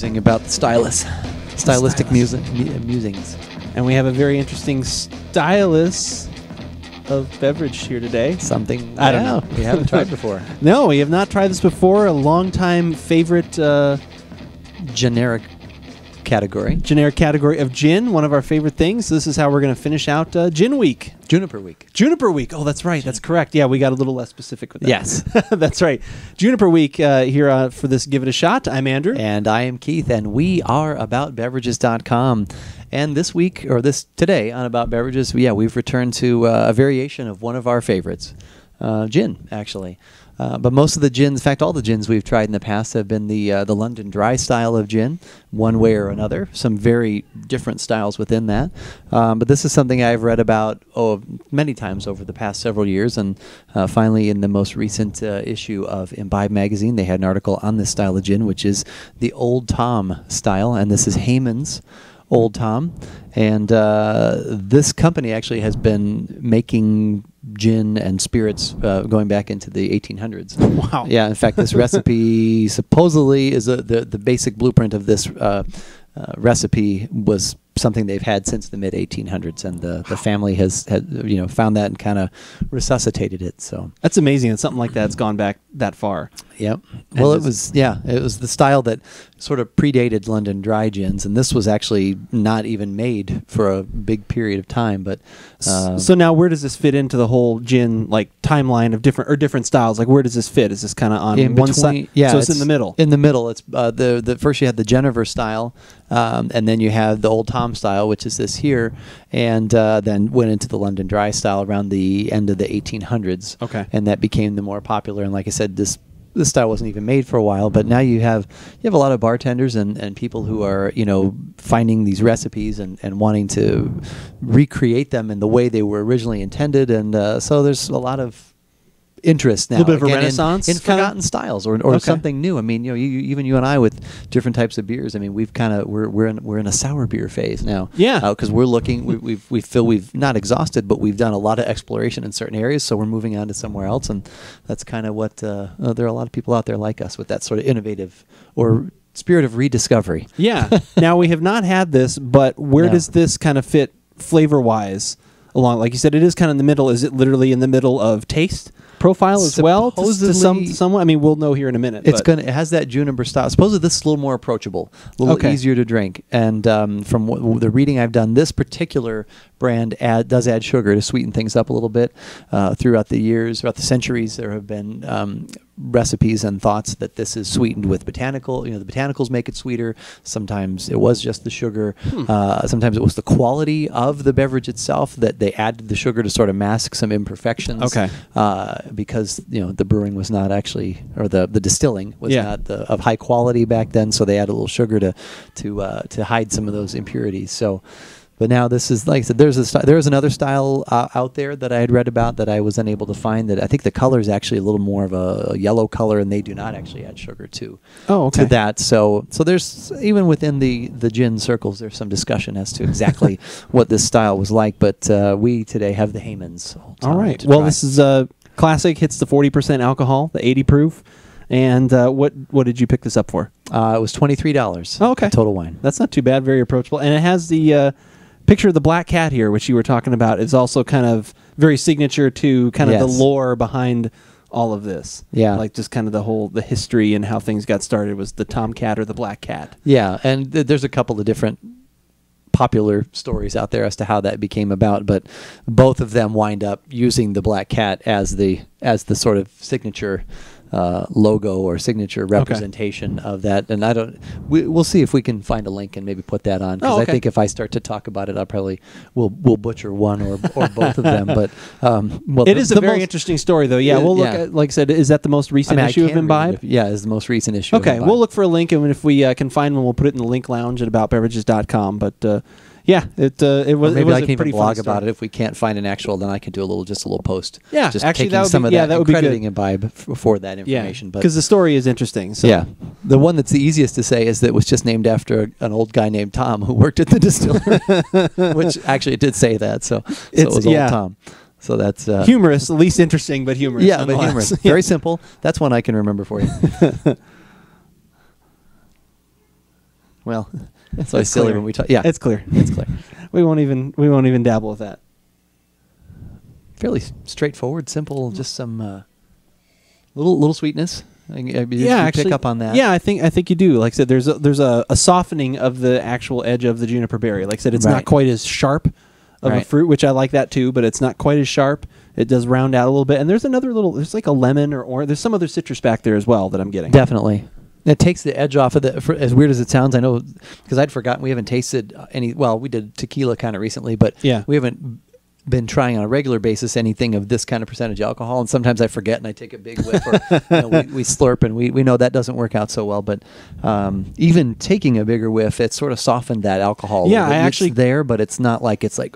musing about the stylistic musings. And we have a very interesting stylus of beverage here today. Something I don't know. We haven't tried before. No, we have not tried this before. A longtime favorite Generic category of gin, one of our favorite things. This is how we're going to finish out Gin Week. Juniper Week. Juniper Week. Oh, that's right. That's correct. Yeah, we got a little less specific with that. Yes. That's right. Juniper Week here for this Give It a Shot. I'm Andrew. And I am Keith, and we are AboutBeverages.com. And today on About Beverages, we've returned to a variation of one of our favorites, gin, actually. But most of the gins, in fact, all the gins we've tried in the past have been the London Dry style of gin, one way or another. Some very different styles within that. But this is something I've read about many times over the past several years. And finally, in the most recent issue of Imbibe magazine, they had an article on this style of gin, which is the Old Tom style. And this is Hayman's Old Tom. And this company actually has been making gin and spirits going back into the 1800s. Wow. Yeah, in fact, this recipe supposedly is the basic blueprint of this recipe was something they've had since the mid 1800s, and the family has found that and kind of resuscitated it. So that's amazing. It's something like that's gone back that far. Yep. Well, it was the style that sort of predated London Dry gins, and this was actually not even made for a big period of time. But so now, where does this fit into the whole gin timeline of different styles? Like, where does this fit? Is this kind of on one side? Yeah, so it's in the middle. In the middle, it's the first you had the Jennifer style, and then you have the Old Tom style, which is this here, and then went into the London Dry style around the end of the 1800s. Okay, and that became the more popular. And like I said, this style wasn't even made for a while, but now you have a lot of bartenders and people who are finding these recipes and wanting to recreate them in the way they were originally intended, and so there's a lot of interest now. A little bit of a renaissance in forgotten styles or something new. I mean, even you and I with different types of beers. I mean, we're in a sour beer phase now. Yeah, because we're looking. We feel we've not exhausted, but we've done a lot of exploration in certain areas. So we're moving on to somewhere else, and that's kind of what there are a lot of people out there like us with that sort of innovative or spirit of rediscovery. Yeah. Now we have not had this, but where does this kind of fit flavor wise? Along, like you said, it is kind of in the middle. Is it literally in the middle of taste profile as well? To someone, I mean, we'll know here in a minute. It has that juniper style. Supposedly this is a little more approachable, a little easier to drink. And from the reading I've done, this particular brand does add sugar to sweeten things up a little bit. Throughout the centuries, there have been recipes and thoughts that this is sweetened with botanical. The botanicals make it sweeter. Sometimes it was just the sugar. Sometimes it was the quality of the beverage itself that they added the sugar to sort of mask some imperfections. Okay. Because the brewing was not actually, or the distilling was not of high quality back then, so they added a little sugar to hide some of those impurities. So. But now this is, like I said, there is another style out there that I had read about that I was unable to find. That I think the color is actually a little more of a yellow color, and they do not actually add sugar to that. So there's, even within the gin circles, there's some discussion as to exactly what this style was like. But we today have the Hayman's. All right. Well, this is a classic. Hits the 40% alcohol, the 80 proof. And what did you pick this up for? It was $23. Oh, okay. Total wine. That's not too bad. Very approachable, and it has the picture of the black cat here, which you were talking about, is also kind of very signature to kind of the lore behind all of this. Yeah. Like just kind of the history and how things got started was the tomcat or the black cat. Yeah, and there's a couple of different popular stories out there as to how that became about, but both of them wind up using the black cat as the sort of signature logo or signature representation of that. And we'll see if we can find a link and maybe put that on, because I think if I start to talk about it, I probably will butcher one or both of them. But it is a very interesting story, though. Yeah, we'll look at, like I said, is that the most recent issue of Imbibe? It's the most recent issue. Okay, of Imbibe. We'll look for a link, and if we can find one, we'll put it in the link lounge at AboutBeverages.com. But yeah, it was. Maybe it was I can a pretty even blog fun about it. If we can't find an actual, then I can do a little post. Yeah, just actually, taking that would some be, of that, that would be crediting good. Imbibe for that information. Yeah, because the story is interesting. So. Yeah, the one that's the easiest to say is that it was just named after an old guy named Tom who worked at the distillery, which actually it did say that. So it was Old Tom. So that's humorous, least interesting, but humorous. Yeah, but humorous. Very simple. That's one I can remember for you. Well, it's always silly when we talk. Yeah, it's clear. It's clear. We won't even dabble with that. Fairly straightforward, simple. Just some little sweetness. You Actually, pick up on that. Yeah, I think you do. Like I said, there's a softening of the actual edge of the juniper berry. Like I said, it's not quite as sharp of a fruit, which I like that too, but it's not quite as sharp. It does round out a little bit. And there's there's like a lemon or there's some other citrus back there as well that I'm getting. Definitely. It takes the edge off of as weird as it sounds. I know, because I'd forgotten we haven't tasted any. Well, we did tequila kind of recently, but we haven't been trying on a regular basis anything of this kind of percentage alcohol. And sometimes I forget and I take a big whiff, or we slurp, and we know that doesn't work out so well. But even taking a bigger whiff, it sort of softened that alcohol. Yeah, it's there, but it's not like it's like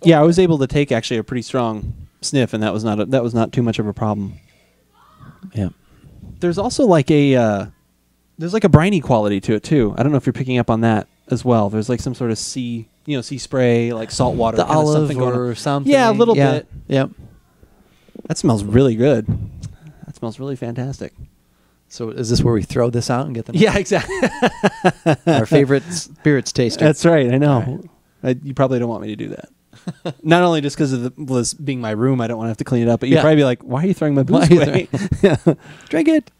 Yeah, I was able to take actually a pretty strong sniff, and that was not too much of a problem. Yeah. There's also like a briny quality to it too. I don't know if you're picking up on that as well. There's like some sort of sea spray, like salt water, the olive something or something. Yeah, a little bit. Yep. That smells really good. That smells really fantastic. So is this where we throw this out and get them? Yeah, exactly. Our favorite spirits taster. That's right. I know. Right. You probably don't want me to do that. Not only just because of this being my room, I don't want to have to clean it up, but you'd probably be like, why are you throwing my booze away? Drink it.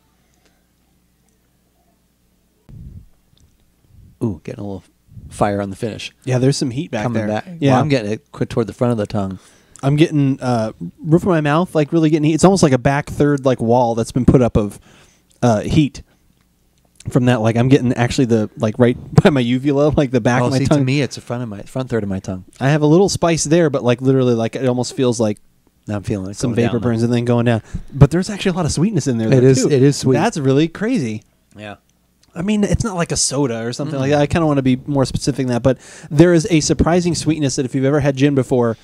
Ooh, getting a little fire on the finish. Yeah, there's some heat back there. Yeah, well, I'm getting it toward the front of the tongue. I'm getting roof of my mouth, like really getting heat. It's almost like a back third like wall that's been put up of heat. From that, like I'm getting actually the right by my uvula, like the back of my tongue. To me, it's the front third of my tongue. I have a little spice there, but like literally, like it almost feels like I'm feeling it some vapor burns and then going down. But there's actually a lot of sweetness in there. It is sweet. That's really crazy. Yeah. I mean, it's not like a soda or something like that. I kind of want to be more specific than that, but there is a surprising sweetness that if you've ever had gin before,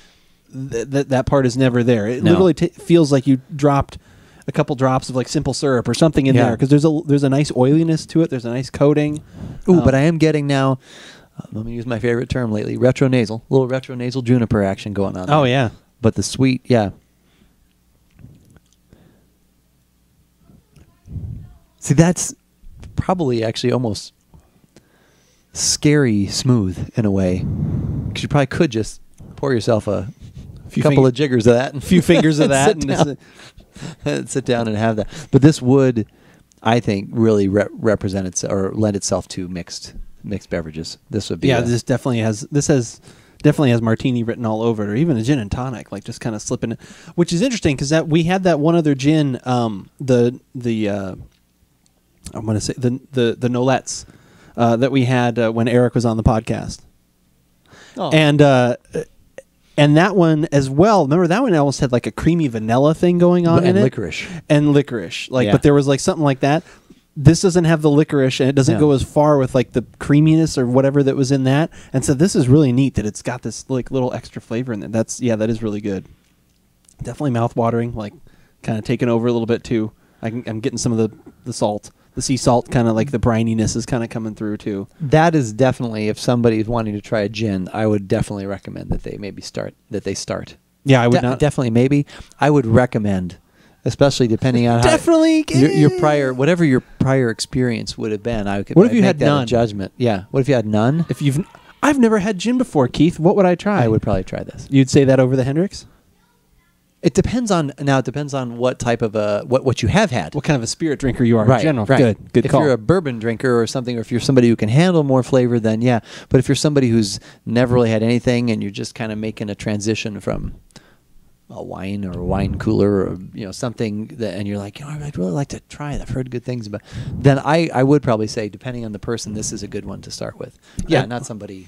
that part is never there. It literally feels like you dropped a couple drops of like simple syrup or something in there, because there's a nice oiliness to it. There's a nice coating. Ooh, but I am getting now. Let me use my favorite term lately: retronasal. A little retronasal juniper action going on. Oh there. yeah, but the sweet, yeah. See, that's probably actually almost scary smooth in a way, because you probably could just pour yourself a couple of jiggers of that, and a few fingers of that, and sit down and have that. But this would, I think, really represent itself or lend itself to mixed beverages. This would be this definitely has martini written all over it, or even a gin and tonic, like just kind of slipping it, which is interesting because we had that one other gin, I'm going to say the Nolettes that we had when Eric was on the podcast. Oh. And that one as well. Remember that one almost had like a creamy vanilla thing going on in it, and licorice. But there was like something like that. This doesn't have the licorice, and it doesn't go as far with like the creaminess or whatever that was in that. And so this is really neat that it's got this like little extra flavor in there. That is really good. Definitely mouth-watering, like kind of taking over a little bit too. I'm getting some of the salt. The sea salt, kind of like the brininess is kind of coming through too. That is definitely, if somebody's wanting to try a gin, I would definitely recommend that they start. Yeah, I would not. Definitely, maybe. I would recommend, especially depending on definitely your prior, whatever your prior experience would have been. What if you had none? Judgment. Yeah. What if you had none? I've never had gin before, Keith. What would I try? I would probably try this. You'd say that over the Hendrix? It depends on what type of what you have had. What kind of a spirit drinker you are in general. Right. Good call. If you're a bourbon drinker or something, or if you're somebody who can handle more flavor, then yeah. But if you're somebody who's never really had anything and you're just kind of making a transition from a wine or a wine cooler or something that, and you're like, I'd really like to try it. I've heard good things about. Then I would probably say, depending on the person, this is a good one to start with. Yeah, not somebody.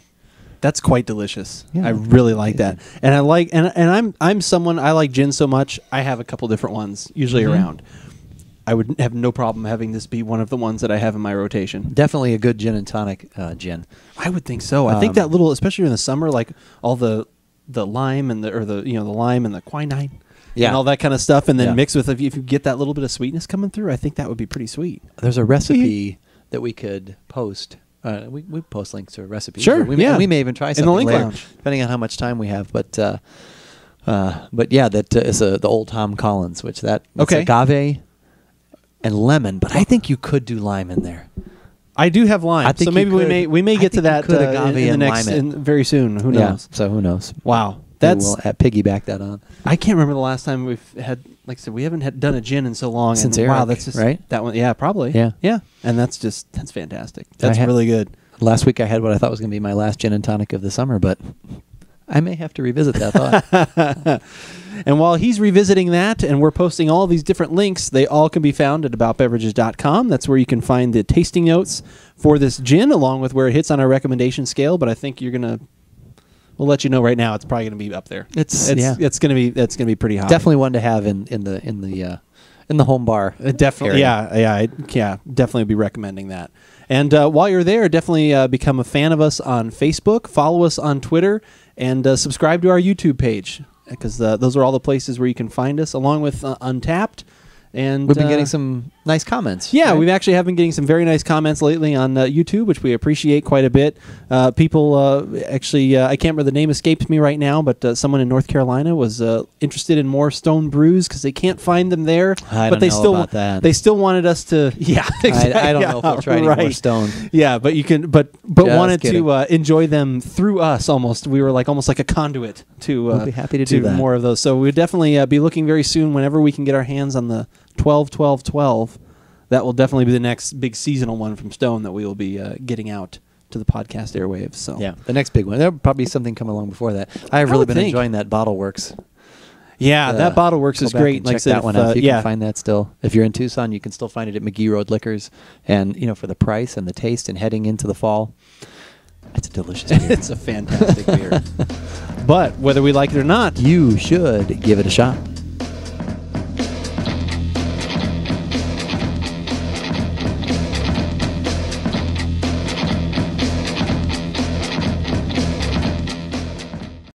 That's quite delicious. Yeah. I really like that, and I like and I'm someone, I like gin so much. I have a couple different ones usually around. I would have no problem having this be one of the ones that I have in my rotation. Definitely a good gin and tonic gin. I would think so. I think that little, especially in the summer, like all the lime and the lime and the quinine, and all that kind of stuff, and then mix with if you get that little bit of sweetness coming through. I think that would be pretty sweet. There's a recipe that we could post. We post links to recipes. Sure, we may even try something in the link later, lounge, depending on how much time we have. But yeah, that is the Old Tom Collins, which agave and lemon. But I think you could do lime in there. I do have lime, I think so maybe we may get to that in the next very soon. Who knows? So who knows? Wow, we'll piggyback that on. I can't remember the last time we've had, like I said, we haven't done a gin in so long. Since and Eric, wow, that's just right? That one, yeah, probably, yeah, and that's fantastic. That's really good. Last week I had what I thought was going to be my last gin and tonic of the summer, but I may have to revisit that thought. And while he's revisiting that, and we're posting all these different links, they all can be found at AboutBeverages.com. That's where you can find the tasting notes for this gin, along with where it hits on our recommendation scale. But I think we'll let you know right now. It's probably going to be up there. It's going to be pretty high. Definitely one to have in the home bar. Definitely, area. Yeah. Definitely be recommending that. And while you're there, definitely become a fan of us on Facebook, follow us on Twitter, and subscribe to our YouTube page, because those are all the places where you can find us, along with Untapped. And we've been getting some nice comments. Yeah, right? We've actually have been getting some very nice comments lately on YouTube, which we appreciate quite a bit. People actually, I can't remember, the name escapes me right now, but someone in North Carolina was interested in more Stone brews because they can't find them there. They still wanted us to. Yeah, exactly. I don't know if we'll try any more Stone. Yeah, but you can. But wanted to enjoy them through us almost. We were almost like a conduit to. We'll be happy to do that. More of those. So we'll definitely be looking very soon whenever we can get our hands on the 12-12-12. That will definitely be the next big seasonal one from Stone that we will be getting out to the podcast airwaves. So yeah, the next big one. There'll probably be something coming along before that. I've really been enjoying that Bottle Works. Yeah, that Bottle Works is great. Check that one out. You can find that still. If you're in Tucson, you can still find it at McGee Road Liquors. And for the price and the taste and heading into the fall, it's a delicious beer. It's a fantastic beer. But whether we like it or not, you should give it a shot.